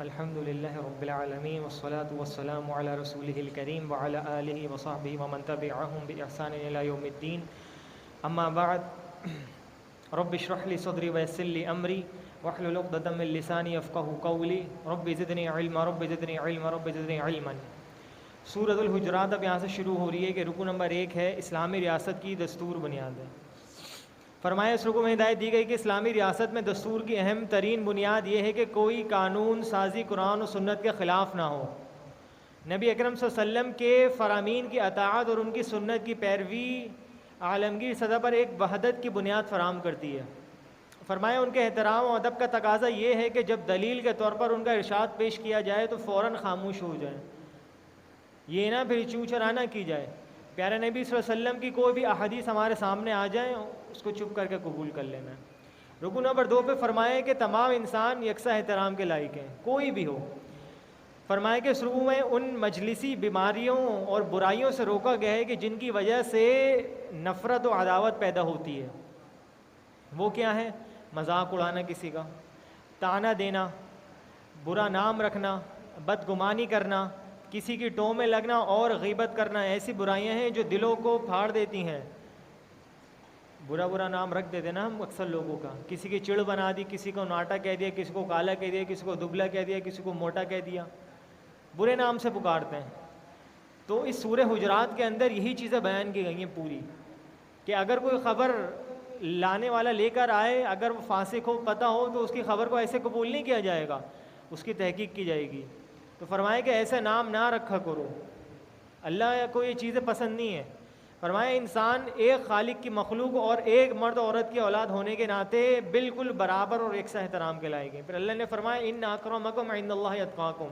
الحمد للہ رب العالمین والصلاة والسلام علی رسولہ الکریم وعلی آلہ وصحبہ ومن تبعہم بإحسان الی یوم الدین اما بعد رب اشرح لی صدری ویسر لی امری واحلل عقدۃ من لسانی یفقہوا قولی رب زدنی علما رب زدنی علما رب زدنی علما۔ سورۃ الحجرات اب یہاں سے شروع ہو رہی ہے کہ رکن نمبر 1 ہے اسلامی ریاست کی دستور بنیاد ہے۔ فرمایا اس رکو میں ہدایت دی گئی کہ اسلامی ریاست میں دستور کی اہم ترین بنیاد یہ ہے کہ کوئی قانون سازی قرآن و سنت کے خلاف نہ ہو۔ نبی اکرم صلی اللہ علیہ وسلم کے فرامین کی اطاعت اور ان کی سنت کی پیروی عالمگیر سطح پر ایک وحدت کی بنیاد فراہم کرتی ہے۔ فرمایا ان کے احترام و ادب کا تقاضا یہ ہے کہ جب دلیل کے طور پر ان کا ارشاد پیش کیا جائے تو فوراً خاموش ہو جائے، یہ نہ پھر چوں چرا نہ کی جائے۔ پیارے نبی صلی اللہ علیہ وسلم کی کوئی بھی احادیث ہمارے سامنے آ جائیں اس کو چپ کر کے قبول کر لینا ہے۔ رکن نمبر 2 پہ فرمایا کہ تمام انسان یکساں احترام کے لائق ہیں، کوئی بھی ہو۔ فرمایا کہ اس رکوع میں ان مجلسی بیماریوں اور برائیوں سے روکا گیا ہے کہ جن کی وجہ سے نفرت و عداوت پیدا ہوتی ہے۔ وہ کیا ہے؟ مذاق اڑانا کسی کا، طعنہ دینا، برا نام رکھنا، بدگمانی کرنا، کسی کی ٹوں میں لگنا اور غیبت کرنا۔ ایسی برائیاں ہیں جو دلوں کو پھاڑ دیتی ہیں۔ برا نام رکھ دیتے نا ہم اکثر لوگوں کا، کسی کی چڑ بنا دی، کسی کو ناٹا کہہ دیا، کسی کو کالا کہہ دیا، کسی کو دبلا کہہ دیا، کسی کو موٹا کہہ دیا، برے نام سے پکارتے ہیں۔ تو اس سورہ حجرات کے اندر یہی چیزیں بیان کی گئی ہیں پوری، کہ اگر کوئی خبر لانے والا لے کر آئے، اگر وہ فاسق ہو، پتہ ہو، تو اس کی خبر کو ایسے قبول نہیں کیا جائے گا، اس کی تحقیق کی جائے گی۔ تو فرمایا کہ ایسے نام نہ رکھا کرو، اللہ کو یہ چیزیں پسند نہیں ہیں۔ فرمایا انسان ایک خالق کی مخلوق اور ایک مرد عورت کی اولاد ہونے کے ناطے بالکل برابر اور یکساں احترام کے لائق ہیں۔ پھر اللہ نے فرمایا ان اکرمکم عند اللہ اتقاکم۔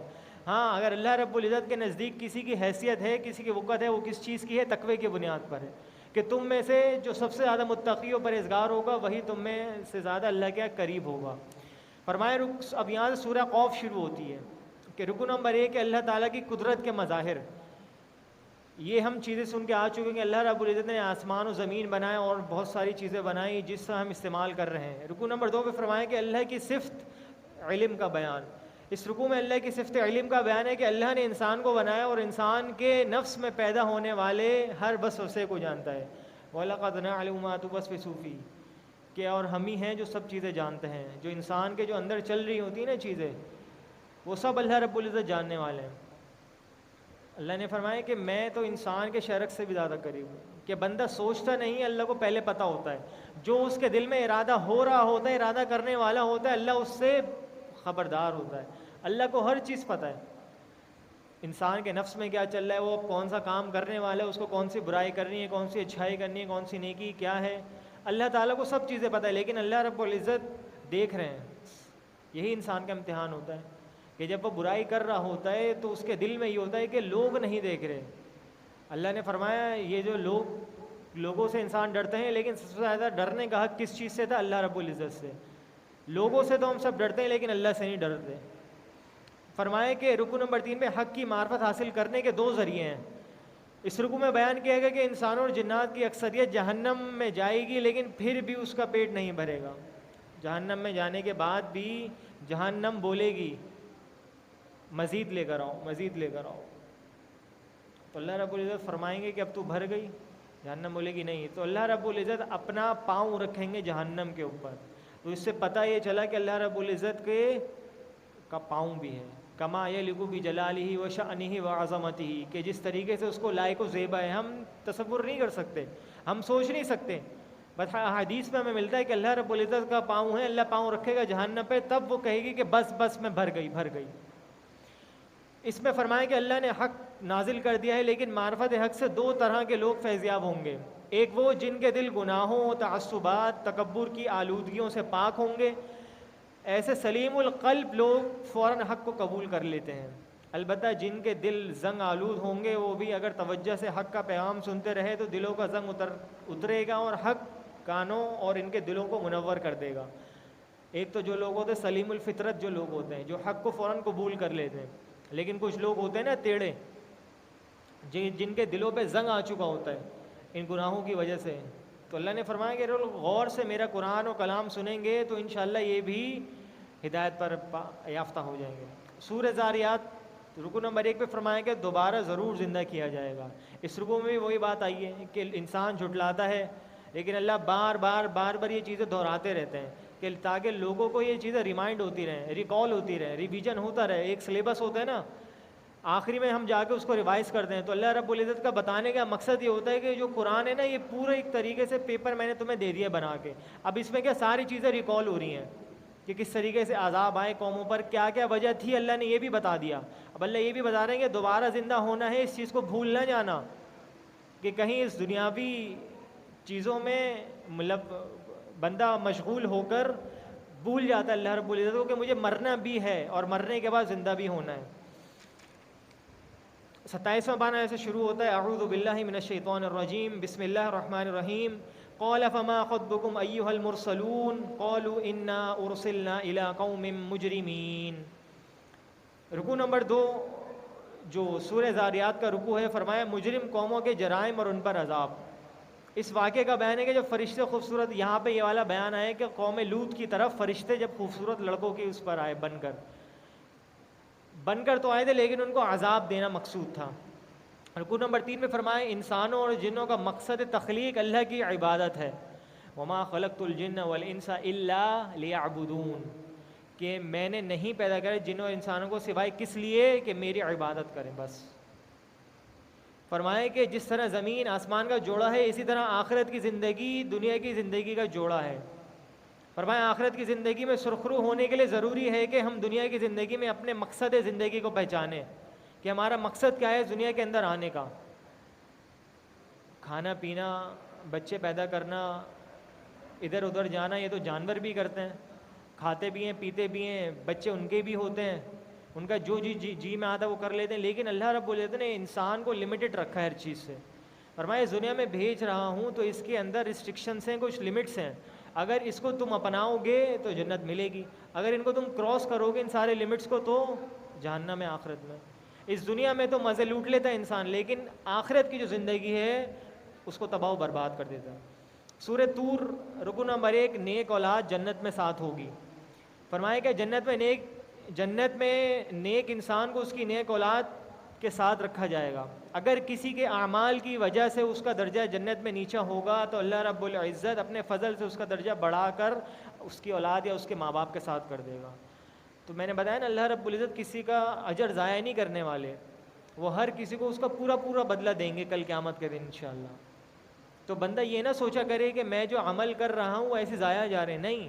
ہاں، اگر اللہ رب العزت کے نزدیک کسی کی حیثیت ہے، کسی کی وقت ہے، وہ کس چیز کی ہے؟ تقوی کی بنیاد پر ہے، کہ تم میں سے جو سب سے زیادہ متقی و پرہیزگار ہوگا وہی تم میں سے زیادہ اللہ کے قریب ہوگا۔ فرمایا اب یہاں سے سورہ قوف شروع ہوتی ہے کہ رکن نمبر 1 کہ اللہ تعالیٰ کی قدرت کے مظاہر۔ یہ ہم چیزیں سن کے آ چکے ہیں کہ اللہ رب العزت نے آسمان و زمین بنائے اور بہت ساری چیزیں بنائی جس سے ہم استعمال کر رہے ہیں۔ رکوع نمبر 2 پہ فرمایا کہ اللہ کی صفت علم کا بیان۔ اس رکوع میں اللہ کی صفت علم کا بیان ہے کہ اللہ نے انسان کو بنایا اور انسان کے نفس میں پیدا ہونے والے ہر وسوسے کو جانتا ہے۔ وَلَقَدْ نَعْلَمُ مَا تُوَسْوِسُ فِيهِ، کہ اور ہم ہی ہیں جو سب چیزیں جانتے ہیں، جو انسان کے جو اندر چل رہی ہوتی ہیں نا چیزیں، وہ سب اللہ رب العزت جاننے والے ہیں۔ اللہ نے فرمایا کہ میں تو انسان کے شرک سے بھی زیادہ قریب ہوں، کہ بندہ سوچتا نہیں، اللہ کو پہلے پتہ ہوتا ہے، جو اس کے دل میں ارادہ ہو رہا ہوتا ہے، ارادہ کرنے والا ہوتا ہے، اللہ اس سے خبردار ہوتا ہے، اللہ کو ہر چیز پتہ ہے۔ انسان کے نفس میں کیا چل رہا ہے، وہ کون سا کام کرنے والا ہے، اس کو کون سی برائی کرنی ہے، کون سی اچھائی کرنی ہے، کون سی نیکی کیا ہے، اللہ تعالیٰ کو سب چیزیں پتہ ہے، لیکن اللہ رب العزت دیکھ رہے ہیں۔ یہی انسان کا امتحان ہوتا ہے کہ جب وہ برائی کر رہا ہوتا ہے تو اس کے دل میں یہ ہوتا ہے کہ لوگ نہیں دیکھ رہے۔ اللہ نے فرمایا یہ جو لوگوں سے انسان ڈرتے ہیں، لیکن سب سے زیادہ ڈرنے کا حق کس چیز سے تھا؟ اللہ رب العزت سے۔ لوگوں سے تو ہم سب ڈرتے ہیں لیکن اللہ سے نہیں ڈرتے۔ فرمایا کہ رکوع نمبر 3 میں حق کی معرفت حاصل کرنے کے 2 ذریعے ہیں۔ اس رکوع میں بیان کیا گیا کہ انسانوں اور جنات کی اکثریت جہنم میں جائے گی، لیکن پھر بھی اس کا پیٹ نہیں بھرے گا۔ جہنم میں جانے کے بعد بھی جہنم بولے گی مزید لے کر آؤ، مزید لے کر آؤ۔ تو اللہ رب العزت فرمائیں گے کہ اب تو بھر گئی؟ جہنم بولے گی نہیں۔ تو اللہ رب العزت اپنا پاؤں رکھیں گے جہنم کے اوپر۔ تو اس سے پتہ یہ چلا کہ اللہ رب العزت کا پاؤں بھی ہے۔ کما یلق بجلالہ و شأنہ و عظمتہ، کہ جس طریقے سے اس کو لائق و زیبا ہے، ہم تصور نہیں کر سکتے، ہم سوچ نہیں سکتے۔ بس حدیث میں ہمیں ملتا ہے کہ اللہ رب العزت کا پاؤں ہے، اللہ پاؤں رکھے گا جہنم پہ، تب وہ کہے گی کہ بس بس میں بھر گئی، بھر گئی۔ اس میں فرمایا کہ اللہ نے حق نازل کر دیا ہے، لیکن معرفت حق سے 2 طرح کے لوگ فیضیاب ہوں گے۔ ایک وہ جن کے دل گناہوں، تعصبات، تکبر کی آلودگیوں سے پاک ہوں گے۔ ایسے سلیم القلب لوگ فوراً حق کو قبول کر لیتے ہیں۔ البتہ جن کے دل زنگ آلود ہوں گے، وہ بھی اگر توجہ سے حق کا پیغام سنتے رہے تو دلوں کا زنگ اترے گا اور حق کانوں اور ان کے دلوں کو منور کر دے گا۔ ایک تو جو لوگ ہوتے ہیں سلیم الفطرت، جو لوگ ہوتے ہیں جو حق کو فوراً قبول کر لیتے ہیں، لیکن کچھ لوگ ہوتے ہیں نا ٹیڑے، جن کے دلوں پہ زنگ آ چکا ہوتا ہے ان گناہوں کی وجہ سے۔ تو اللہ نے فرمایا کہ لوگ غور سے میرا قرآن و کلام سنیں گے تو انشاءاللہ یہ بھی ہدایت پر یافتہ ہو جائیں گے۔ سورہ زاریات رکو نمبر 1 پہ فرمایا کہ دوبارہ ضرور زندہ کیا جائے گا۔ اس رکو میں بھی وہی بات آئی ہے کہ انسان جھٹلاتا ہے، لیکن اللہ بار بار یہ چیزیں دہراتے رہتے ہیں کہ تاکہ لوگوں کو یہ چیزیں ریمائنڈ ہوتی رہیں، ریکال ہوتی رہیں، ریویژن ہوتا رہے۔ ایک سلیبس ہوتا ہے نا، آخری میں ہم جا کے اس کو ریوائز کرتے ہیں۔ تو اللہ رب العزت کا بتانے کا مقصد یہ ہوتا ہے کہ جو قرآن ہے نا، یہ پورا ایک طریقے سے پیپر میں نے تمہیں دے دیا بنا کے، اب اس میں کیا ساری چیزیں ریکال ہو رہی ہیں کہ کس طریقے سے عذاب آئے قوموں پر، کیا کیا وجہ تھی، اللہ نے یہ بھی بتا دیا۔ اب اللہ یہ بھی بتا رہے ہیں کہ دوبارہ زندہ ہونا ہے، اس چیز کو بھول نہ جانا کہ کہیں اس دنیاوی چیزوں میں مطلب بندہ مشغول ہو کر بھول جاتا ہے اللہ رب العزت کو کہ مجھے مرنا بھی ہے اور مرنے کے بعد زندہ بھی ہونا ہے۔ 27واں پارہ ایسے شروع ہوتا ہے، اعوذ باللہ من الشیطان الرجیم، بسم اللہ الرحمن الرحیم۔ قال فما خطبكم ایھا المرسلون قالوا انا ارسلنا الی قوم مجرمین۔ رکوع نمبر 2 جو سورہ زاریات کا رکوع ہے، فرمایا مجرم قوموں کے جرائم اور ان پر عذاب۔ اس واقعے کا بیان ہے کہ جب فرشتے خوبصورت، یہاں پہ یہ والا بیان آئے کہ قوم لوط کی طرف فرشتے جب خوبصورت لڑکوں کی اس پر آئے بن کر تو آئے تھے، لیکن ان کو عذاب دینا مقصود تھا۔ رکوع نمبر 3 میں فرمایا انسانوں اور جنوں کا مقصد تخلیق اللہ کی عبادت ہے، وما خلقت الجن والانس الا لیعبدون، کہ میں نے نہیں پیدا کرے جنوں اور انسانوں کو سوائے کس لیے کہ میری عبادت کریں بس۔ فرمایا کہ جس طرح زمین آسمان کا جوڑا ہے، اسی طرح آخرت کی زندگی دنیا کی زندگی کا جوڑا ہے۔ فرمایا آخرت کی زندگی میں سرخرو ہونے کے لیے ضروری ہے کہ ہم دنیا کی زندگی میں اپنے مقصد زندگی کو پہچانیں کہ ہمارا مقصد کیا ہے دنیا کے اندر آنے کا۔ کھانا پینا، بچے پیدا کرنا، ادھر ادھر جانا، یہ تو جانور بھی کرتے ہیں، کھاتے بھی ہیں پیتے بھی ہیں، بچے ان کے بھی ہوتے ہیں، ان کا جو جی میں آتا ہے وہ کر لیتے ہیں، لیکن اللہ رب العزت نے انسان کو لمیٹڈ رکھا ہے ہر چیز سے۔ فرمایا اس دنیا میں بھیج رہا ہوں تو اس کے اندر ریسٹرکشنس ہیں، کچھ لمٹس ہیں، اگر اس کو تم اپناؤ گے تو جنت ملے گی، اگر ان کو تم کراس کرو گے ان سارے لمٹس کو تو جہنم ہے آخرت میں۔ اس دنیا میں تو مزے لوٹ لیتا ہے انسان، لیکن آخرت کی جو زندگی ہے اس کو تباہ و برباد کر دیتا ہے۔ سورہ طور رکوع نمبر 1 نیک اولاد جنت میں ساتھ ہوگی۔ فرمایا کہ جنت میں نیک انسان کو اس کی نیک اولاد کے ساتھ رکھا جائے گا۔ اگر کسی کے اعمال کی وجہ سے اس کا درجہ جنت میں نیچا ہوگا تو اللہ رب العزت اپنے فضل سے اس کا درجہ بڑھا کر اس کی اولاد یا اس کے ماں باپ کے ساتھ کر دے گا۔ تو میں نے بتایا نا اللہ رب العزت کسی کا اجر ضائع نہیں کرنے والے، وہ ہر کسی کو اس کا پورا بدلہ دیں گے کل قیامت کے دن انشاءاللہ۔ تو بندہ یہ نہ سوچا کرے کہ میں جو عمل کر رہا ہوں وہ ایسے ضائع جا رہے ہیں، نہیں،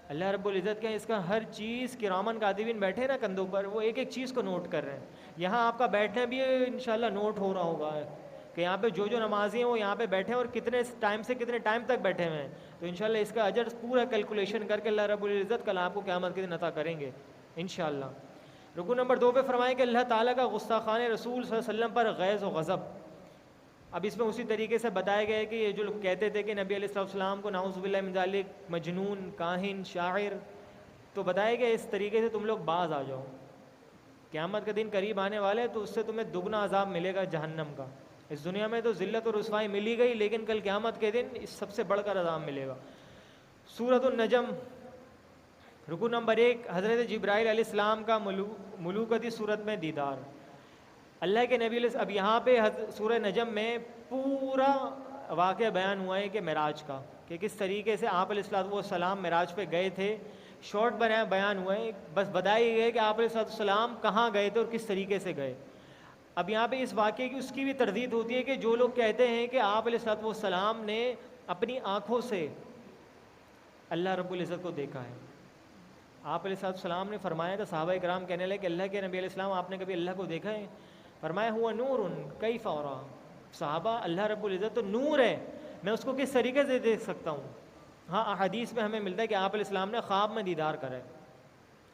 اللہ رب العزت کے اس کا ہر چیز کرامن کاتبین بیٹھے نا کندھوں پر، وہ ایک ایک چیز کو نوٹ کر رہے ہیں۔ یہاں آپ کا بیٹھنا بھی انشاءاللہ نوٹ ہو رہا ہوگا کہ یہاں پہ جو نمازی ہیں وہ یہاں پہ بیٹھے ہیں اور کتنے ٹائم سے کتنے ٹائم تک بیٹھے ہوئے ہیں، تو انشاءاللہ اس کا اجر پورا کیلکولیشن کر کے اللہ رب العزت کل آپ کو قیامت کے دن عطا کریں گے انشاءاللہ۔ رکوع نمبر 2 پہ فرمائے کہ اللہ تعالیٰ کا گستاخان رسول صلی اللہ علیہ وسلم پر غیظ و غضب۔ اب اس میں اسی طریقے سے بتایا گیا ہے کہ یہ جو لوگ کہتے تھے کہ نبی علیہ السلام کو نعوذ باللہ من ذالک مجنون، کاہن، شاعر، تو بتایا گیا اس طریقے سے تم لوگ باز آ جاؤ، قیامت کا دن قریب آنے والا ہے تو اس سے تمہیں دگنا عذاب ملے گا جہنم کا۔ اس دنیا میں تو ذلت اور رسوائی ملی گئی، لیکن کل قیامت کے دن اس سب سے بڑھ کر عذاب ملے گا۔ سورۃ النجم رکوع نمبر 1 حضرت جبرائیل علیہ السلام کا ملوکتی صورت میں دیدار۔ اللہ کے نبی اب یہاں پہ سورہ نجم میں پورا واقعہ بیان ہوا ہے کہ معراج کا، کہ کس طریقے سے آپ علیہ السلام معراج پہ گئے تھے، شارٹ بیان ہوا ہے، بس بتائی گئی کہ آپ علیہ السلام کہاں گئے تھے اور کس طریقے سے گئے۔ اب یہاں پہ اس واقعے کی اس کی بھی تردید ہوتی ہے کہ جو لوگ کہتے ہیں کہ آپ علیہ السلام نے اپنی آنکھوں سے اللہ رب العزت کو دیکھا ہے۔ آپ علیہ السلام نے فرمایا تھا، صحابہ کرام کہنے لگے کہ اللہ کے نبی علیہ السلام آپ نے کبھی اللہ کو دیکھا ہے؟ فرمایا ہوا نور کیف ارا، صحابہ اللہ رب العزت تو نور ہے، میں اس کو کس طریقے سے دیکھ سکتا ہوں؟ ہاں احادیث میں ہمیں ملتا ہے کہ آپ علیہ السلام نے خواب میں دیدار کرا ہے،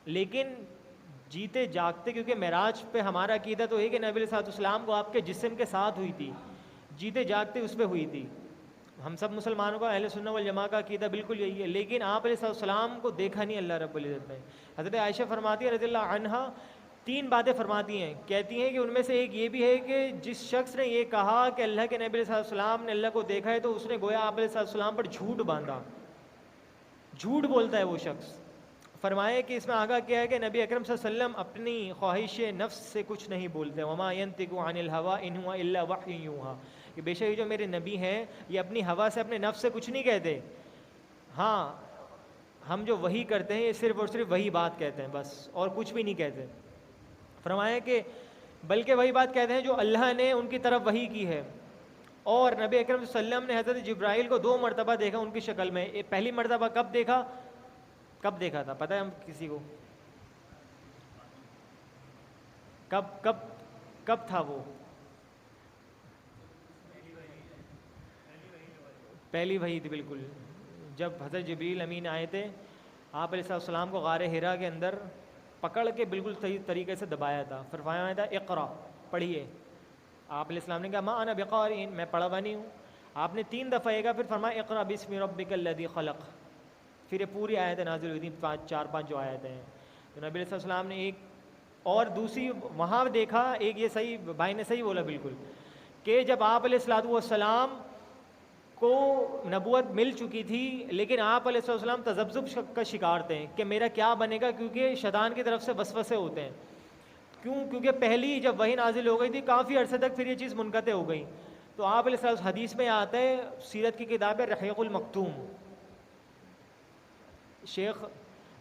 لیکن جیتے جاگتے، کیونکہ معراج پہ ہمارا عقیدہ تو ہے کہ نبی علیہ السلام کو آپ کے جسم کے ساتھ ہوئی تھی، جیتے جاگتے اس پہ ہوئی تھی۔ ہم سب مسلمانوں کا اہل سنت والجماعہ کا عقیدہ بالکل یہی ہے، لیکن آپ علیہ السلام کو دیکھا نہیں اللہ رب العزت نے۔ حضرت عائشہ فرماتی ہے رضی اللہ عنہا 3 باتیں فرماتی ہیں، کہتی ہیں کہ ان میں سے ایک یہ بھی ہے کہ جس شخص نے یہ کہا کہ اللہ کے نبی علیہ السلام نے اللہ کو دیکھا ہے تو اس نے گویا آپ علیہ السلام پر جھوٹ باندھا، جھوٹ بولتا ہے وہ شخص۔ فرمایا کہ اس میں آگاہ کیا ہے کہ نبی اکرم صلی اللہ علیہ وسلم اپنی خواہش نفس سے کچھ نہیں بولتے. وما ينطق عن الهوى ان هو الا وحی یوحیٰ, کہ بے شک یہ جو میرے نبی ہیں یہ اپنی ہوا سے اپنے نفس سے کچھ نہیں کہتے. ہاں ہم جو وحی کرتے ہیں یہ صرف اور صرف وہی بات کہتے ہیں بس, اور کچھ بھی نہیں کہتے. فرمایا کہ بلکہ وہی بات کہتے ہیں جو اللہ نے ان کی طرف وحی کی ہے. اور نبی اکرم صلی اللہ علیہ وسلم نے حضرت جبرائیل کو 2 مرتبہ دیکھا ان کی شکل میں. پہلی مرتبہ کب دیکھا تھا پتہ ہے ہم کسی کو؟ کب تھا وہ؟ پہلی وحی تھی بالکل, جب حضرت جبریل امین آئے تھے آپ علیہ السلام کو غار حرا کے اندر پکڑ کے بالکل صحیح طریقے سے دبایا تھا. پھر فرمایا تھا اقرا, پڑھیے. آپ علیہ السلام نے کہا ما انا بقارئ, میں پڑھا ہوا نہیں ہوں. آپ نے 3 دفعہ یہ کہا, پھر فرمایا اقرا بسم ربک الذی خلق. پھر یہ پوری آیت نازل ہوئی تھی, 4-5 جو آیتیں ہیں. تو نبی علیہ السلام نے ایک اور دوسری وہاں دیکھا, ایک یہ صحیح بھائی نے صحیح بولا بالکل, کہ جب آپ علیہ السلام کو نبوت مل چکی تھی لیکن آپ علیہ السلام تذبذب کا شکار تھے کہ میرا کیا بنے گا, کیونکہ شیطان کی طرف سے وسوسے ہوتے ہیں. کیونکہ پہلی جب وحی نازل ہو گئی تھی کافی عرصے تک پھر یہ چیز منقطع ہو گئی. تو آپ علیہ السلام حدیث میں آتا ہے, سیرت کی کتاب ہے رحیق المختوم, شیخ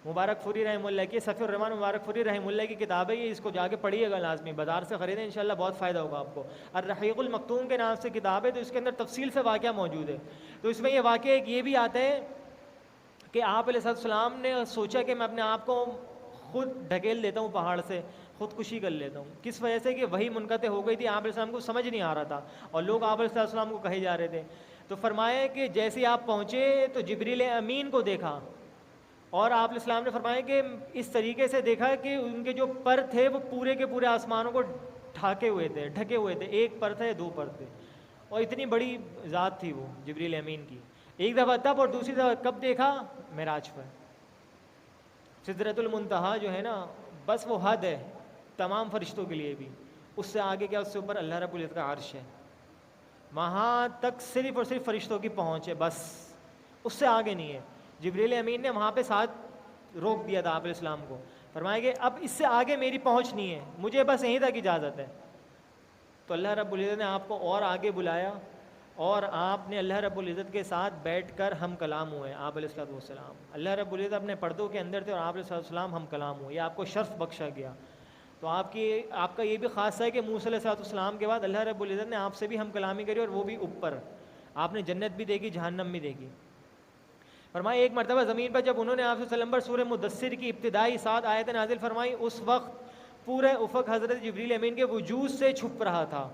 مبارک فوری رحمہ اللہ کی, صفی الرحمان مبارک فوری رحمہ اللہ کی کتاب ہے یہ, اس کو جا کے پڑھیے گا لازمی, بازار سے خریدیں انشاءاللہ بہت فائدہ ہوگا آپ کو. الرحیق المختوم کے نام سے کتاب ہے, تو اس کے اندر تفصیل سے واقعہ موجود ہے. تو اس میں یہ واقعہ ایک یہ بھی آتا ہے کہ آپ علیہ السلام نے سوچا کہ میں اپنے آپ کو خود ڈھکیل دیتا ہوں پہاڑ سے, خودکشی کر لیتا ہوں. کس وجہ سے کہ وہی منقطع ہو گئی تھی, آپ علیہ السلام کو سمجھ نہیں آ رہا تھا اور لوگ آپ علیہ السلام کو کہے جا رہے تھے. تو فرمایا کہ جیسے آپ پہنچے تو جبریل امین کو دیکھا, اور آپ علیہ السلام نے فرمایا کہ اس طریقے سے دیکھا کہ ان کے جو پر تھے وہ پورے کے پورے آسمانوں کو ڈھکے ہوئے تھے. ایک پر تھا یا 2 پر تھے, اور اتنی بڑی ذات تھی وہ جبریل امین کی. ایک دفعہ تب, اور دوسری دفعہ کب دیکھا؟ معراج پر. سدرۃ المنتہا جو ہے نا, بس وہ حد ہے تمام فرشتوں کے لیے بھی, اس سے آگے کیا, اس سے اوپر اللہ رب العزت کا عرش ہے, وہاں تک صرف اور صرف فرشتوں کی پہنچ ہے بس, اس سے آگے نہیں ہے. جبریل امین نے وہاں پہ ساتھ روک دیا تھا آپ علیہ السلام کو, فرمایا کہ اب اس سے آگے میری پہنچ نہیں ہے, مجھے بس یہیں تک اجازت ہے. تو اللہ رب العزت نے آپ کو اور آگے بلایا, اور آپ نے اللہ رب العزت کے ساتھ بیٹھ کر ہم کلام ہوئے. آپ علیہ السلام اللہ رب العزت اپنے پردوں کے اندر تھے اور آپ علیہ السلام ہم کلام ہوئے, یہ آپ کو شرف بخشا گیا. تو آپ کا یہ بھی خاصہ ہے کہ موسیٰ علیہ السلام کے بعد اللہ رب العزت نے آپ سے بھی ہم کلامی کری, اور وہ بھی اوپر. آپ نے جنت بھی دیکھی, جہنم بھی دیکھی. فرمایا ایک مرتبہ زمین پر جب انہوں نے آپ صلی اللہ علیہ وسلم پر سورہ مدثر کی ابتدائی 7 آیتیں نازل فرمائی, اس وقت پورے افق حضرت جبریل امین کے وجود سے چھپ رہا تھا.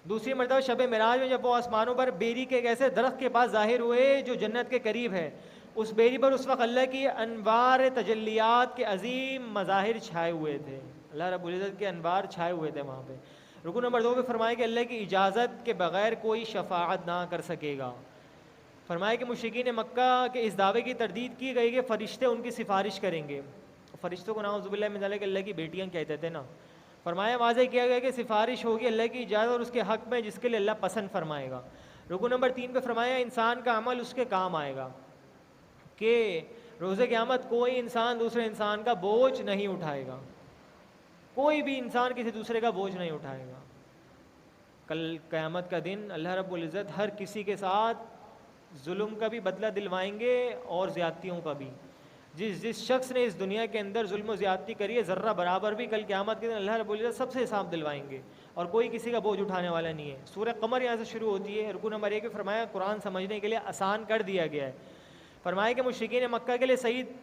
دوسری مرتبہ شب معراج میں جب وہ آسمانوں پر بیری کے ایک ایسے درخت کے پاس ظاہر ہوئے جو جنت کے قریب ہے, اس بیری پر اس وقت اللہ کی انوار تجلیات کے عظیم مظاہر چھائے ہوئے تھے. اللہ رب العزت کے انوار چھائے ہوئے تھے وہاں پہ. رکو نمبر 2 پہ فرمایا کہ اللہ کی اجازت کے بغیر کوئی شفاعت نہ کر سکے گا. فرمایا کہ مشرکین مکہ کے اس دعوے کی تردید کی گئی کہ فرشتے ان کی سفارش کریں گے. فرشتوں کو نعوذ باللہ من ذالک اللہ کی بیٹیاں کہتے تھے نا. فرمایا واضح کیا گیا کہ سفارش ہوگی اللہ کی اجازت اور اس کے حق میں جس کے لیے اللہ پسند فرمائے گا. رکو نمبر 3 پہ فرمایا انسان کا عمل اس کے کام آئے گا, کہ روز قیامت کوئی انسان دوسرے انسان کا بوجھ نہیں اٹھائے گا, کوئی بھی انسان کسی دوسرے کا بوجھ نہیں اٹھائے گا. کل قیامت کا دن اللہ رب العزت ہر کسی کے ساتھ ظلم کا بھی بدلہ دلوائیں گے اور زیادتیوں کا بھی. جس شخص نے اس دنیا کے اندر ظلم و زیادتی کری ہے ذرہ برابر بھی کل قیامت کے دن اللہ رب العزت سب سے حساب دلوائیں گے, اور کوئی کسی کا بوجھ اٹھانے والا نہیں ہے. سورہ قمر یہاں سے شروع ہوتی ہے. رکو نمبر 1 فرمایا قرآن سمجھنے کے لیے آسان کر دیا گیا ہے. فرمایا کہ مشرکین مکہ کے لیے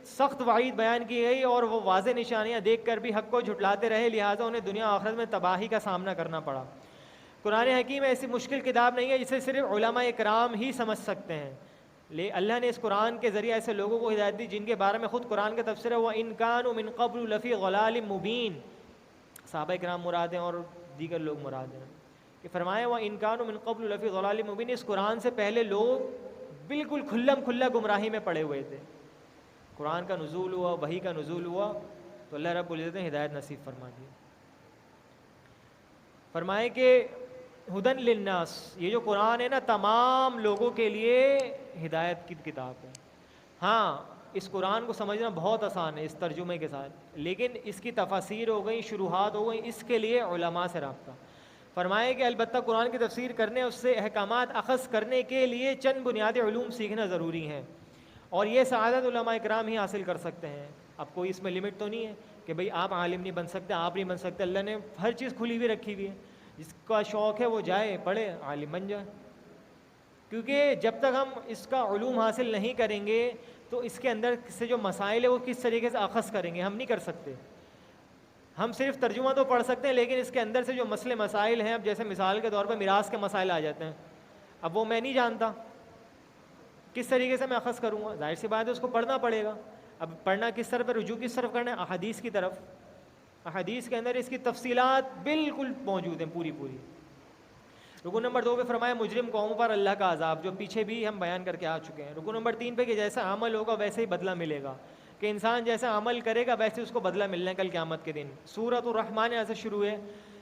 سخت وعید بیان کی گئی, اور وہ واضح نشانیاں دیکھ کر بھی حق کو جھٹلاتے رہے, لہٰذا انہیں دنیا آخرت میں تباہی کا سامنا کرنا پڑا. قرآن حکیم ایسی مشکل کتاب نہیں ہے جسے صرف علماء کرام ہی سمجھ سکتے ہیں. اللہ نے اس قرآن کے ذریعے ایسے لوگوں کو ہدایت دی جن کے بارے میں خود قرآن کا تفسیر ہے وَإِن كَانُوا مِن قَبْلُ لَفِي ضَلَالٍ مُبِينٍ. صحابہ کرام مراد ہیں اور دیگر لوگ مراد ہیں. کہ فرمایا وَإِن كَانُوا مِن قَبْلُ لَفِي ضَلَالٍ مُبِينٍ, اس قرآن سے پہلے لوگ بالکل کھلم کھلا گمراہی میں پڑے ہوئے تھے. قرآن کا نزول ہوا, وحی کا نزول ہوا, تو اللہ رب العزت نے ہدایت نصیب فرما دی. فرمائے کہ ہدن للناس, یہ جو قرآن ہے نا تمام لوگوں کے لیے ہدایت کی کتاب ہے. ہاں اس قرآن کو سمجھنا بہت آسان ہے اس ترجمے کے ساتھ، لیکن اس کی تفاسیر ہو گئی، شروحات ہو گئی، اس کے لیے علماء سے رابطہ۔ فرمائے کہ البتہ قرآن کی تفسیر کرنے، اس سے احکامات اخذ کرنے کے لیے چند بنیادی علوم سیکھنا ضروری ہے، اور یہ سعادت علماء کرام ہی حاصل کر سکتے ہیں۔ اب کوئی اس میں لمٹ تو نہیں ہے کہ بھئی آپ عالم نہیں بن سکتے، آپ نہیں بن سکتے، اللہ نے ہر چیز کھلی ہوئی رکھی ہوئی ہے، جس کا شوق ہے وہ جائے پڑھے، عالم بن جائے، کیونکہ جب تک ہم اس کا علوم حاصل نہیں کریں گے تو اس کے اندر سے جو مسائل ہے وہ کس طریقے سے اخذ کریں گے، ہم نہیں کر سکتے۔ ہم صرف ترجمہ تو پڑھ سکتے ہیں، لیکن اس کے اندر سے جو مسئلے مسائل ہیں، اب جیسے مثال کے طور پر میراث کے مسائل آ جاتے ہیں، اب وہ میں نہیں جانتا، کس طریقے سے میں اخذ کروں گا؟ ظاہر سی بات ہے اس کو پڑھنا پڑے گا۔ اب پڑھنا کس طرف ہے، رجوع کس طرف کرنا ہے؟ احادیث کی طرف۔ احادیث کے اندر اس کی تفصیلات بالکل موجود ہیں، پوری پوری۔ رکو نمبر 2 پہ فرمایا مجرم قوموں پر اللہ کا عذاب، جو پیچھے بھی ہم بیان کر کے آ چکے ہیں۔ رکو نمبر 3 پہ کہ جیسا عمل ہوگا ویسے ہی بدلہ ملے گا، کہ انسان جیسا عمل کرے گا ویسے اس کو بدلہ ملنا ہے کل قیامت کے دن۔ سورۃ الرحمن ایسے شروع ہے۔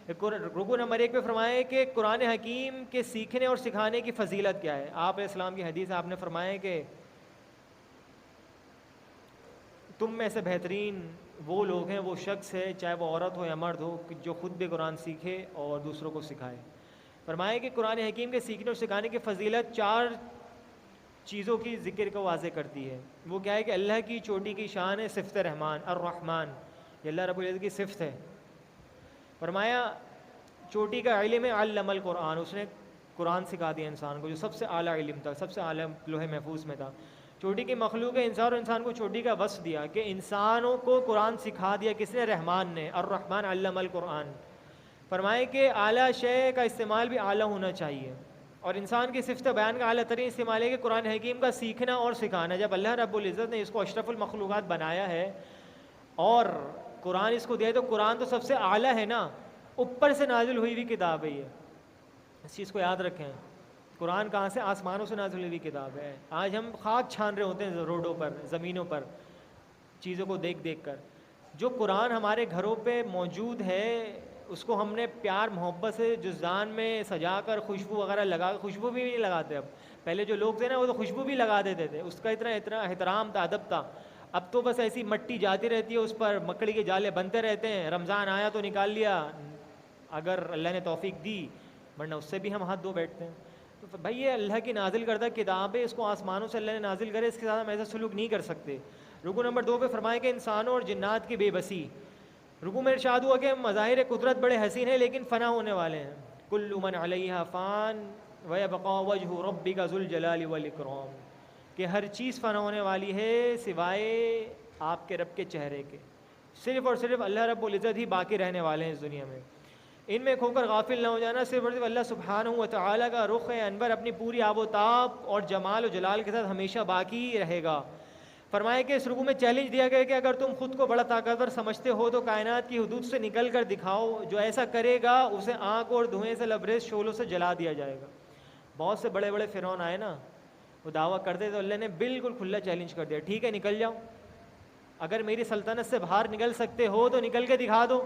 رکو نمبر 1 پہ فرمایا کہ قرآن حکیم کے سیکھنے اور سکھانے کی فضیلت کیا ہے۔ آپ علیہ السلام کی حدیث آپ نے فرمایا کہ تم میں سے بہترین وہ لوگ ہیں، وہ شخص ہے، چاہے وہ عورت ہو یا مرد ہو، جو خود بھی قرآن سیکھے اور دوسروں کو سکھائے۔ فرمایا کہ قرآن حکیم کے سیکھنے اور سکھانے کی فضیلت 4 چیزوں کی ذکر کو واضح کرتی ہے۔ وہ کیا ہے کہ اللہ کی چوٹی کی شان ہے صفت رحمان، الرحمن، یہ اللہ رب العزت کی صفت ہے۔ فرمایا چوٹی کا علم ہے، علم القرآن، اس نے قرآن سکھا دیا انسان کو، جو سب سے اعلیٰ علم تھا، سب سے اعلیٰ لوح محفوظ میں تھا۔ چوٹی کی مخلوق ہے انسان، اور انسان کو چوٹی کا وصف دیا کہ انسانوں کو قرآن سکھا دیا، کس نے؟ رحمان نے، الرحمن علم القرآن۔ فرمائے کہ اعلیٰ شے کا استعمال بھی اعلیٰ ہونا چاہیے، اور انسان کی صفت بیان کا اعلیٰ ترین استعمال ہے کہ قرآن حکیم کا سیکھنا اور سکھانا۔ جب اللہ رب العزت نے اس کو اشرف المخلوقات بنایا ہے اور قرآن اس کو دیا ہے، تو قرآن تو سب سے اعلیٰ ہے نا، اوپر سے نازل ہوئی ہوئی کتاب ہے یہ، اس چیز کو یاد رکھیں۔ قرآن کہاں سے؟ آسمانوں سے نازل ہوئی کتاب ہے۔ آج ہم خاک چھان رہے ہوتے ہیں روڈوں پر، زمینوں پر، چیزوں کو دیکھ دیکھ کر۔ جو قرآن ہمارے گھروں پہ موجود ہے، اس کو ہم نے پیار محبت سے جزدان میں سجا کر خوشبو وغیرہ لگا، خوشبو بھی نہیں لگاتے اب، پہلے جو لوگ تھے نا وہ تو خوشبو بھی لگا دیتے تھے، اس کا اتنا احترام تھا، ادب تھا۔ اب تو بس ایسی مٹی جاتی رہتی ہے، اس پر مکڑی کے جالے بنتے رہتے ہیں، رمضان آیا تو نکال لیا اگر اللہ نے توفیق دی، ورنہ اس سے بھی ہم ہاتھ دھو بیٹھتے ہیں۔ تو بھائی یہ اللہ کی نازل کردہ کتاب ہے، اس کو آسمانوں سے اللہ نے نازل کرے، اس کے ساتھ ہم ایسا سلوک نہیں کر سکتے۔ رکو نمبر 2 پہ فرمائے کہ انسانوں اور جنات کی بے بسی۔ رکو میں ارشاد ہوا کہ مظاہر قدرت بڑے حسین ہیں لیکن فنا ہونے والے ہیں۔ کل من علیہا فان ویبقى وجہ ربک ذو الجلال والاکرام، کہ ہر چیز فنا ہونے والی ہے سوائے آپ کے رب کے چہرے کے، صرف اور صرف اللہ رب العزت ہی باقی رہنے والے ہیں اس دنیا میں۔ ان میں کھو کر غافل نہ ہو جانا، صرف اور صرف اللہ سبحانہ و تعالیٰ کا رخ انور اپنی پوری آب و تاب اور جمال و جلال کے ساتھ ہمیشہ باقی رہے گا۔ فرمایا کہ اس رکوع میں چیلنج دیا گیا کہ اگر تم خود کو بڑا طاقتور سمجھتے ہو تو کائنات کی حدود سے نکل کر دکھاؤ، جو ایسا کرے گا اسے آگ اور دھوئیں سے لبریز شعلوں سے جلا دیا جائے گا۔ بہت سے بڑے بڑے فرعون آئے نا، وہ دعویٰ کرتے تو اللہ نے بالکل کھلا چیلنج کر دیا، ٹھیک ہے نکل جاؤ، اگر میری سلطنت سے باہر نکل سکتے ہو تو نکل کے دکھا دو،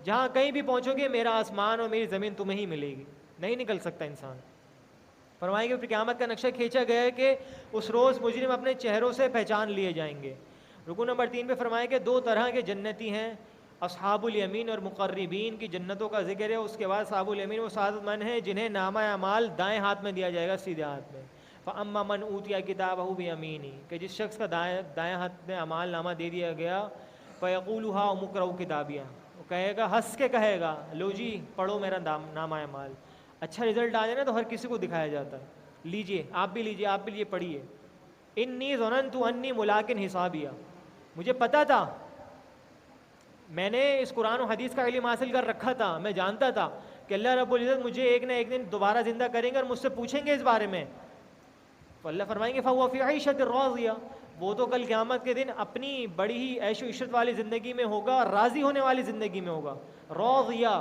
جہاں کہیں بھی پہنچو گے میرا آسمان اور میری زمین تمہیں ہی ملے گی، نہیں نکل سکتا انسان۔ فرمائے کہ قیامت کا نقشہ کھینچا گیا ہے کہ اس روز مجرم اپنے چہروں سے پہچان لیے جائیں گے۔ رکوع نمبر 3 پہ فرمایا کہ 2 طرح کے جنتی ہیں، اصحاب الیمین اور مقربین کی جنتوں کا ذکر ہے۔ اس کے بعد اصحاب الیمین وہ سعادت مند ہیں جنہیں نامہ اعمال دائیں ہاتھ میں دیا جائے گا، سیدھے ہاتھ میں۔ فَأَمَّا مَنْ أُوتِيَ كِتَابَهُ بِيَمِينِهِ، کہ جس شخص کا دائیں ہاتھ میں اعمال نامہ دے دیا گیا، فَيَقُولُ هَا اقْرَءُوا كِتَابِيَهْ، وہ کہے گا، ہنس کے کہے گا، لو جی پڑھو میرا نامہ اعمال۔ اچھا رزلٹ آ جائے نا تو ہر کسی کو دکھایا جاتا ہے، لیجئے آپ بھی لیجئے، آپ بھی لیجئے پڑھیے۔ انی ظننت انی ملاق حسابیہ، مجھے پتا تھا، میں نے اس قرآن و حدیث کا علم حاصل کر رکھا تھا، میں جانتا تھا کہ اللہ رب العزت مجھے ایک نہ ایک دن دوبارہ زندہ کریں گے اور مجھ سے پوچھیں گے اس بارے میں۔ تو اللہ فرمائیں گے فَهُوَ فِي عِيشَةٍ رَاضِيَةٍ، وہ تو کل قیامت کے دن اپنی بڑی ہی عیش و عشرت والی زندگی میں ہوگا، راضی ہونے والی زندگی میں ہوگا۔ راضیہ،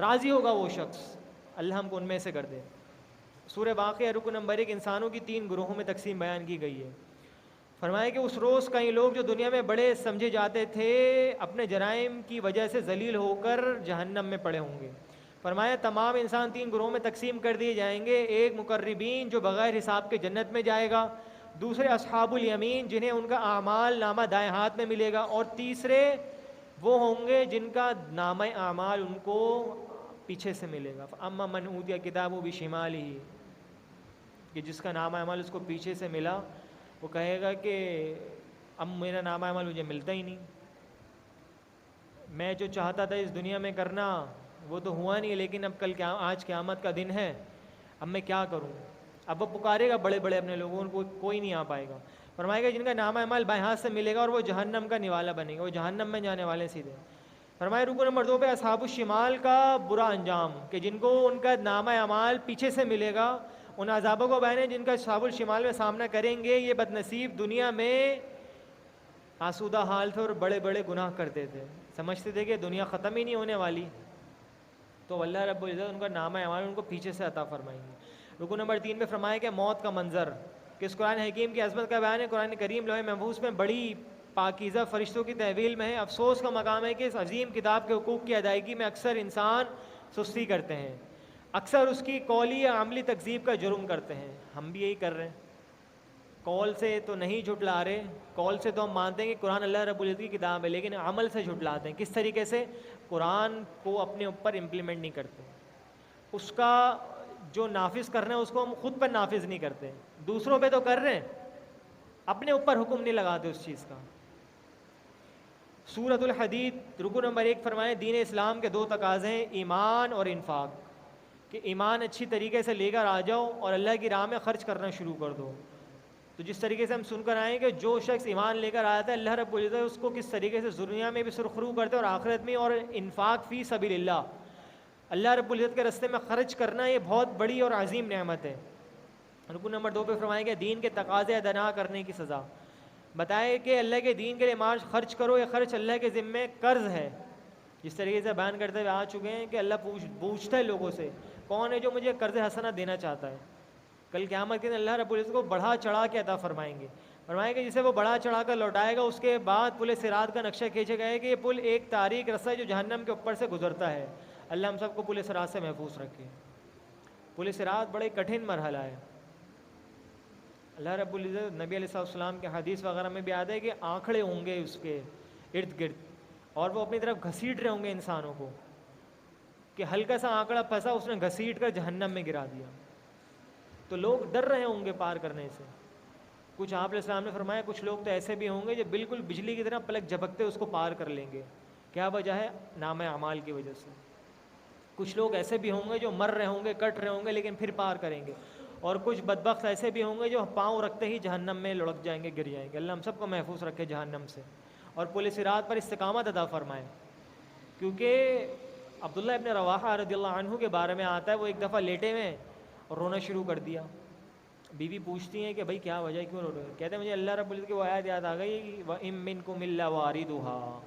راضی ہوگا وہ شخص، اللہ ہم کو ان میں سے کر دے۔ سورہ واقعہ رکن نمبر 1 انسانوں کی 3 گروہوں میں تقسیم بیان کی گئی ہے۔ فرمایا کہ اس روز کئی لوگ جو دنیا میں بڑے سمجھے جاتے تھے اپنے جرائم کی وجہ سے ذلیل ہو کر جہنم میں پڑے ہوں گے۔ فرمایا تمام انسان 3 گروہوں میں تقسیم کر دیے جائیں گے، ایک مقربین جو بغیر حساب کے جنت میں جائے گا، دوسرے اصحاب الیمین جنہیں ان کا اعمال نامہ دائیں ہاتھ میں ملے گا، اور تیسرے وہ ہوں گے جن کا نامہ اعمال ان کو پیچھے سے ملے گا. اما من اوتی کتابہ بشمالہ، کہ جس کا نامہ اعمال اس کو پیچھے سے ملا، وہ کہے گا کہ اب میرا نامہ اعمال مجھے ملتا ہی نہیں، میں جو چاہتا تھا اس دنیا میں کرنا وہ تو ہوا نہیں، لیکن اب آج قیامت کا دن ہے، اب میں کیا کروں. اب وہ پکارے گا بڑے بڑے اپنے لوگوں کو، کوئی نہیں آ پائے گا. فرمائے گا جن کا نامہ اعمال بائیں ہاتھ سے ملے گا اور وہ جہنم کا نوالا بنے گا، وہ جہنم میں جانے والے سیدھے. فرمائے رکو نمبر 2 پہ اصحاب الشمال کا برا انجام، کہ جن کو ان کا نامہ اعمال پیچھے سے ملے گا، ان عذابوں کو بیان ہے جن کا اصحاب الشمال میں سامنا کریں گے. یہ بد نصیب دنیا میں آسودہ حال تھے اور بڑے بڑے گناہ کرتے تھے، سمجھتے تھے کہ دنیا ختم ہی نہیں ہونے والی، تو اللہ رب العزت ان کا نامہ اعمال ان کو پیچھے سے عطا فرمائیں گے. رکو نمبر 3 میں فرمایا کہ موت کا منظر، کہ اس قرآن حکیم کی عظمت کا بیان ہے. قرآن کریم لوح محفوظ میں بڑی پاکیزہ فرشتوں کی تحویل میں ہے. افسوس کا مقام ہے کہ اس عظیم کتاب کے حقوق کی ادائیگی میں اکثر انسان سستی کرتے ہیں، اکثر اس کی قولی یا عملی تکذیب کا جرم کرتے ہیں. ہم بھی یہی کر رہے ہیں، قول سے تو نہیں جھٹلا رہے، قول سے تو ہم مانتے ہیں کہ قرآن اللہ رب العزت کی کتاب ہے، لیکن عمل سے جھٹلاتے ہیں. کس طریقے سے؟ قرآن کو اپنے اوپر امپلیمنٹ نہیں کرتے، اس کا جو نافذ کرنا ہے اس کو ہم خود پر نافذ نہیں کرتے، دوسروں پہ تو کر رہے ہیں، اپنے اوپر حکم نہیں لگاتے اس چیز کا. سورۃ الحدید رکو نمبر 1 فرمائے دین اسلام کے 2 تقاضے ہیں، ایمان اور انفاق، کہ ایمان اچھی طریقے سے لے کر آ جاؤ اور اللہ کی راہ میں خرچ کرنا شروع کر دو. تو جس طریقے سے ہم سن کر آئیں کہ جو شخص ایمان لے کر آتا ہے اللہ رب العزت اس کو کس طریقے سے دنیا میں بھی سرخرو کرتے ہیں اور آخرت میں. اور انفاق فی سبیل اللہ، اللہ رب العزت کے راستے میں خرچ کرنا، یہ بہت بڑی اور عظیم نعمت ہے. رکن نمبر 2 پہ فرمائیں گے دین کے تقاضے ادا نہ کرنے کی سزا. بتائے کہ اللہ کے دین کے لیے مال خرچ کرو، یہ خرچ اللہ کے ذمے قرض ہے. جس طریقے سے بیان کرتے ہوئے آ چکے ہیں کہ اللہ پوچھتا ہے لوگوں سے کون ہے جو مجھے قرض حسنہ دینا چاہتا ہے. کل قیامت کے دن اللہ رب العزت کو بڑھا چڑھا کے عطا فرمائیں گے. فرمائیں گے جسے وہ بڑھا چڑھا کر لوٹائے گا اس کے بعد پل صراط کا نقشہ کھینچے گا کہ یہ پل ایک تاریک رستہ ہے جو جہنم کے اوپر سے گزرتا ہے. اللہ ہم سب کو پل صراط سے محفوظ رکھے. پل صراط بڑے کٹھن مرحلہ ہے. اللہ رب العزت نبی علیہ السلام کے حدیث وغیرہ میں بھی آتا ہے کہ آنکھڑے ہوں گے اس کے ارد گرد اور وہ اپنی طرف گھسیٹ رہے ہوں گے انسانوں کو، کہ ہلکا سا آنکڑا پھنسا اس نے گھسیٹ کر جہنم میں گرا دیا. تو لوگ ڈر رہے ہوں گے پار کرنے سے. کچھ آپ علیہ السلام نے فرمایا کچھ لوگ تو ایسے بھی ہوں گے جو بالکل بجلی کی طرح پلک جھپکتے اس کو پار کر لیں گے. کیا وجہ ہے؟ نام اعمال کی وجہ سے. کچھ لوگ ایسے بھی ہوں گے جو مر رہے ہوں گے، کٹ رہے ہوں گے، لیکن پھر پار کریں گے. اور کچھ بدبخت ایسے بھی ہوں گے جو پاؤں رکھتے ہی جہنم میں لڑک جائیں گے، گر جائیں گے. اللہ ہم سب کو محفوظ رکھے جہنم سے اور پل صراط پر استقامت عطا فرمائے. کیونکہ عبداللہ ابن رواحہ رضی اللہ عنہ کے بارے میں آتا ہے وہ ایک دفعہ لیٹے ہوئے اور رونا شروع کر دیا. بیوی پوچھتی ہیں کہ بھائی کیا وجہ ہے، کیوں رو رہے ہو؟ کہتے ہیں مجھے اللہ رب العزت کی وہ آیت یاد آ گئی کہ وَإِن مِّنكُمْ إِلَّا وَارِدُهَا،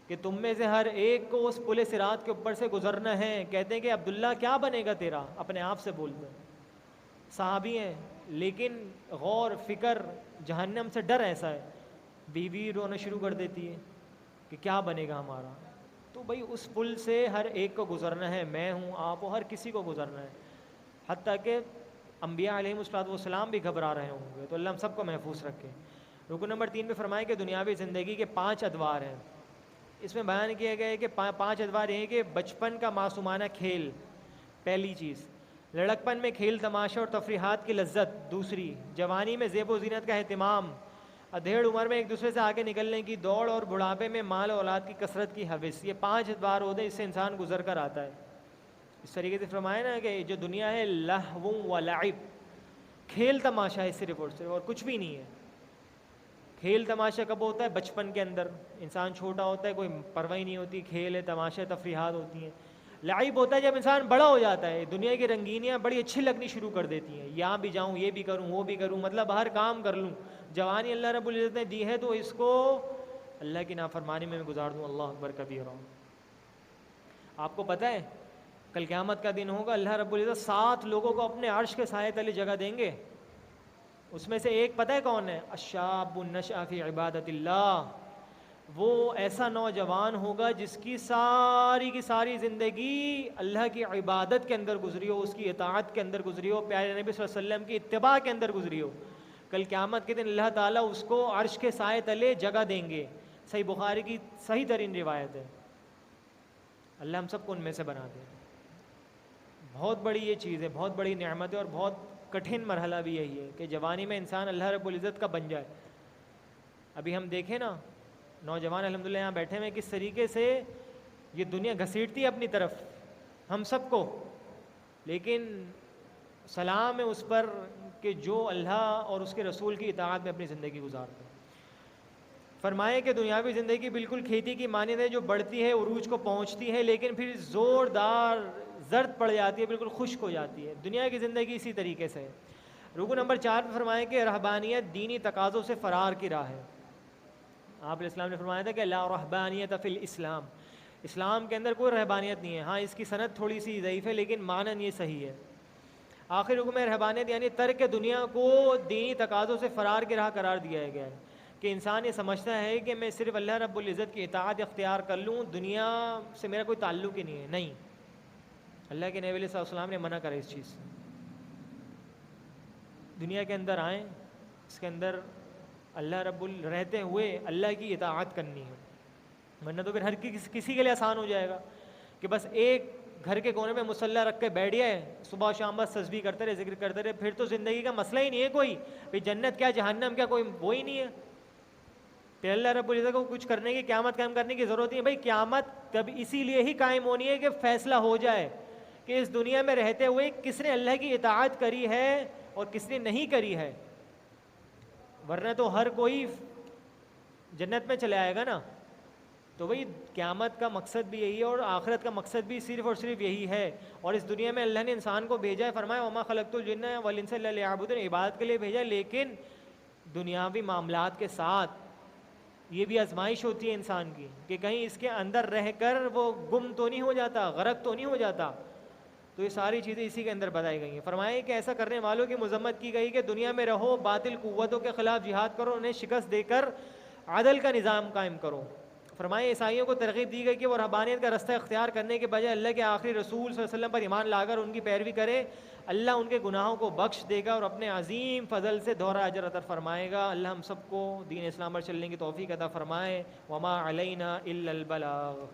کہ تم میں سے ہر ایک کو اس پل صراط کے اوپر سے گزرنا ہے. کہتے ہیں کہ عبداللہ کیا بنے گا تیرا؟ اپنے آپ سے بولتے ہیں. صحابی ہیں لیکن غور فکر جہنم سے ڈر ایسا ہے. بیوی رونا شروع کر دیتی ہے کہ کیا بنے گا ہمارا. تو بھائی اس پل سے ہر ایک کو گزرنا ہے، میں ہوں، آپ ہو، ہر کسی کو گزرنا ہے. حتیٰ کہ انبیاء علیہم السلام بھی گھبرا رہے ہوں گے. تو اللہ ہم سب کو محفوظ رکھے. رکن نمبر 3 میں فرمائے کہ دنیاوی زندگی کے 5 ادوار ہیں. اس میں بیان کیا گیا ہے کہ 5 ادوار یہ ہیں کہ بچپن کا معصومانہ کھیل، پہلی چیز. لڑکپن میں کھیل تماشا اور تفریحات کی لذت، دوسری. جوانی میں زیب و زینت کا اہتمام، ادھیڑ عمر میں ایک دوسرے سے آگے نکلنے کی دوڑ، اور بڑھاپے میں مال و اولاد کی کثرت کی حوث. یہ 5 ادوار ہوتے ہیں، اس سے انسان گزر کر آتا ہے. اس طریقے سے فرمایا نا کہ جو دنیا ہے لہو و لعب، کھیل تماشا ہے صرف اور صرف، اور کچھ بھی نہیں ہے. کھیل تماشا کب ہوتا ہے؟ بچپن کے اندر. انسان چھوٹا ہوتا ہے، کوئی پرواہ نہیں ہوتی، کھیل ہے، تماشا، تفریحات ہوتی ہیں. لعب ہوتا ہے جب انسان بڑا ہو جاتا ہے، دنیا کی رنگینیاں بڑی اچھی لگنی شروع کر دیتی ہیں. یہاں بھی جاؤں، یہ بھی کروں، وہ بھی کروں، مطلب ہر کام کر لوں. جوانی اللہ رب العزت نے دی ہے تو اس کو اللہ کی نافرمانی میں گزار دوں. اللہ اکبر کبیرہ. آپ کو پتہ ہے کل قیامت کا دن ہوگا، اللہ رب العزت 7 لوگوں کو اپنے عرش کے سائے تلے جگہ دیں گے. اس میں سے ایک پتہ ہے کون ہے؟ الشاب النشأ فی عبادت اللہ. وہ ایسا نوجوان ہوگا جس کی ساری زندگی اللہ کی عبادت کے اندر گزری ہو، اس کی اطاعت کے اندر گزری ہو، پیارے نبی صلی اللہ علیہ وسلم کی اتباع کے اندر گزری ہو. کل قیامت کے دن اللہ تعالیٰ اس کو عرش کے سائے تلے جگہ دیں گے. صحیح بخاری کی صحیح ترین روایت ہے. اللہ ہم سب کو ان میں سے بنا دے. بہت بڑی یہ چیز ہے, بہت بڑی نعمت ہے, اور بہت کٹھن مرحلہ بھی یہی ہے کہ جوانی میں انسان اللہ رب العزت کا بن جائے. ابھی ہم دیکھیں نا نوجوان الحمدللہ یہاں بیٹھے ہوئے کس طریقے سے یہ دنیا گھسیٹتی ہے اپنی طرف ہم سب کو, لیکن سلام ہے اس پر کہ جو اللہ اور اس کے رسول کی اطاعت میں اپنی زندگی گزارتے ہیں. فرمائے کہ دنیاوی زندگی بالکل کھیتی کی مانند ہے جو بڑھتی ہے, عروج کو پہنچتی ہے, لیکن پھر زوردار زرد پڑ جاتی ہے, بالکل خشک ہو جاتی ہے. دنیا کی زندگی اسی طریقے سے ہے. رکو نمبر 4 پہ فرمائے کہ رہبانیت دینی تقاضوں سے فرار کی راہ ہے. آپ علیہ السلام نے فرمایا تھا کہ لا رہبانیت فی الاسلام, اسلام کے اندر کوئی رہبانیت نہیں ہے. ہاں اس کی سند تھوڑی سی ضعیف ہے لیکن معنی یہ صحیح ہے. آخر حکم رہبانیت یعنی ترک دنیا کو دینی تقاضوں سے فرار کی راہ قرار دیا گیا ہے, کہ انسان یہ سمجھتا ہے کہ میں صرف اللہ رب العزت کی اطاعت اختیار کر لوں, دنیا سے میرا کوئی تعلق ہی نہیں ہے. نہیں, اللہ کے نبی علیہ السلام نے منع کرا اس چیز سے. دنیا کے اندر آئیں, اس کے اندر اللہ رہتے ہوئے اللہ کی اطاعت کرنی ہے, ورنہ تو پھر ہر کسی کے لیے آسان ہو جائے گا کہ بس ایک گھر کے کونے میں مصلی رکھ کے بیٹھ گئے, صبح شام بس تسبیح کرتے رہے, ذکر کرتے رہے, پھر تو زندگی کا مسئلہ ہی نہیں ہے کوئی. پھر جنت کیا جہنم کیا کوئی وہی نہیں ہے. پھر اللہ رب العزت کو کچھ کرنے کی, قیامت قائم کرنے کی ضرورت نہیں ہے. بھائی قیامت تب اسی لیے ہی قائم ہونی ہے کہ فیصلہ ہو جائے کہ اس دنیا میں رہتے ہوئے کس نے اللہ کی اطاعت کری ہے اور کس نے نہیں کری ہے, ورنہ تو ہر کوئی جنت میں چلے آئے گا نا. تو وہی قیامت کا مقصد بھی یہی ہے, اور آخرت کا مقصد بھی صرف اور صرف یہی ہے. اور اس دنیا میں اللہ نے انسان کو بھیجا ہے, فرمایا وما خلقت الجن والانس الا لیعبدون, عبادت کے لیے بھیجا, لیکن دنیاوی معاملات کے ساتھ یہ بھی آزمائش ہوتی ہے انسان کی کہ کہیں اس کے اندر رہ کر وہ گم تو نہیں ہو جاتا, غرق تو نہیں ہو جاتا. تو یہ ساری چیزیں اسی کے اندر بتائی گئی ہیں. فرمائے کہ ایسا کرنے والوں کی مذمت کی گئی کہ دنیا میں رہو, باطل قوتوں کے خلاف جہاد کرو, انہیں شکست دے کر عدل کا نظام قائم کرو. فرمائے عیسائیوں کو ترغیب دی گئی کہ وہ رہبانیت کا رستہ اختیار کرنے کے بجائے اللہ کے آخری رسول صلی اللہ علیہ وسلم پر ایمان لا کر ان کی پیروی کرے. اللہ ان کے گناہوں کو بخش دے گا اور اپنے عظیم فضل سے دوہرا اجر عطا فرمائے گا. اللہ ہم سب کو دین اسلام پر چلنے کی توفیق عطا فرمائے. وما علینا الا البلاغ.